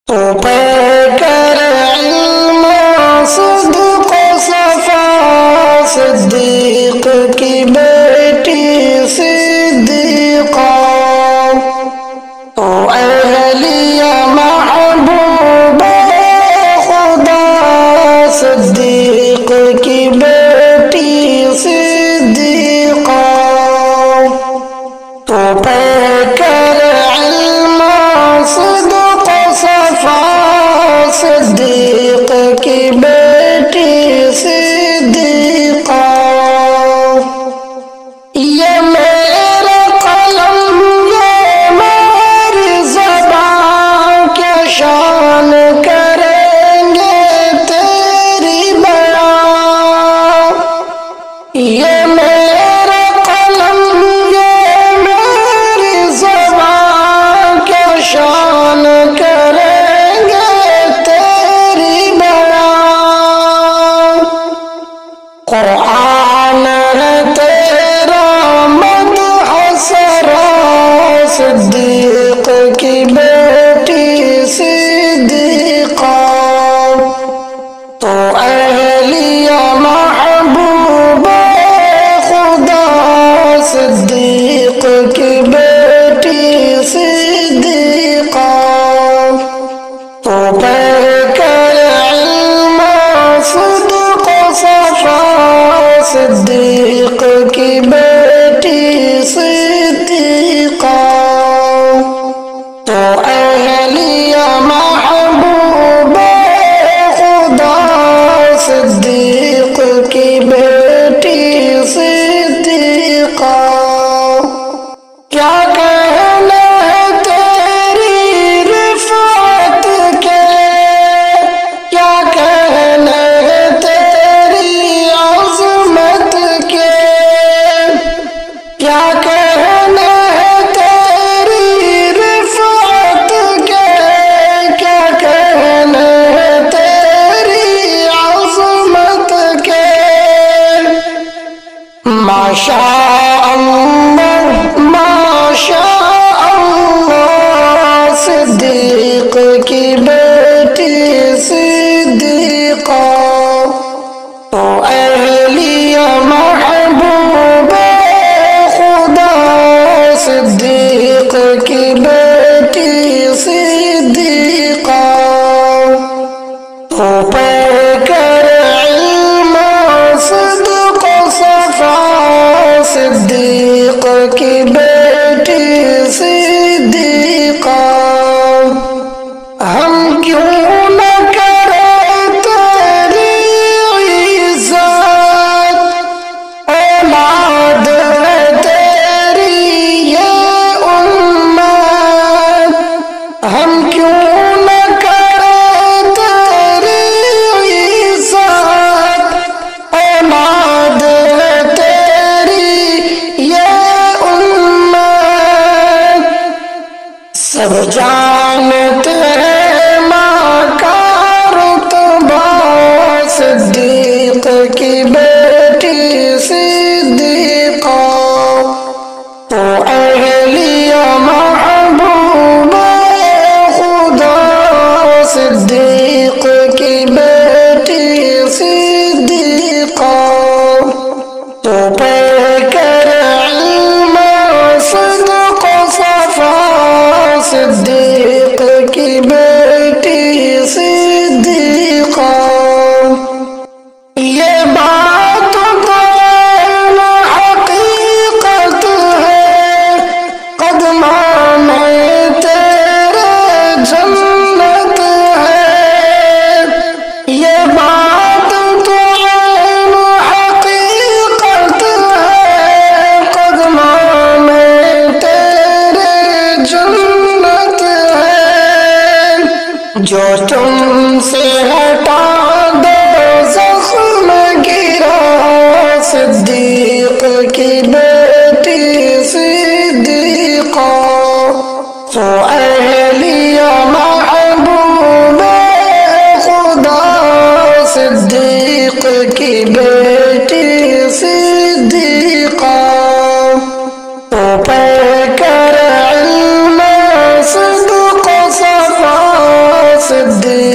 تو پہ کر علم صدق صفا صدیق کی بیٹی صدیقہ، تو اہلیہ محبوب خدا صدیق کی بیٹی صدیقہ، تو پہ کر علم صدق صفا صدیق کی بیٹی صدیقہ، یہ میرا قلم یہ میری زبان کیا شان کریں گے تیری بیان، یہ میرا قلم یہ میری زبان کیا شان کریں گے تیری بیان، قرآن ہے تیرا مدح سرا صدیق کی بیٹی صدیقہ، تو اہلیہ محبوب خدا صدیق کی بیٹی صدیقہ، تو پہ کر علم صدق صفا صدیق کی بیٹی صدیقہ، تو اہلیہ محبوب خدا صدیق کی بیٹی صدیقہ، کیا کہنا ہے تیری رفعت کے، کیا کہنا ہے تیری عظمت کے، کیا کہنا ہے تیری رفعت کے، کیا کہنا ہے تیری عظمت کے، ماشاء اللہ ماشاء اللہ صدیق کی بیٹی صدیقہ، تو اہلیہ محبوب خدا صدیق کی بیٹی صدیقہ، تو پہ کر علم صدق صفا صدیق کی بیٹی صدیقہ، ہم کیوں نہ کریں تیری عزت، اولاد ہے تیری یہ امت، ہم کیوں نہ کریں تیری عزت، اولاد ہے تیری یہ امت، سب جانتے ہیں ماں کا رتبہ صدیق کی بیٹی صدیقہ، تو اہلیہ محبوب خدا صدیق کی بیٹی صدیقہ، تو پہ کر علم صدق صفا صدیق کی بیٹی صدیقہ، یہ بات تو حقیقت ہے، قدموں میں تیرے جنت ہے، یہ بات تو حقیقت ہے، قدموں میں تیرے جنت ہے، جو تم سے ہٹا دو زخم گرا صدیق کی بیٹی صدیقہ، تو اہلیہ محبوب خدا صدیق کی بیٹی صدیقہ، تو پہ کر علم صدق صفا صدیقہ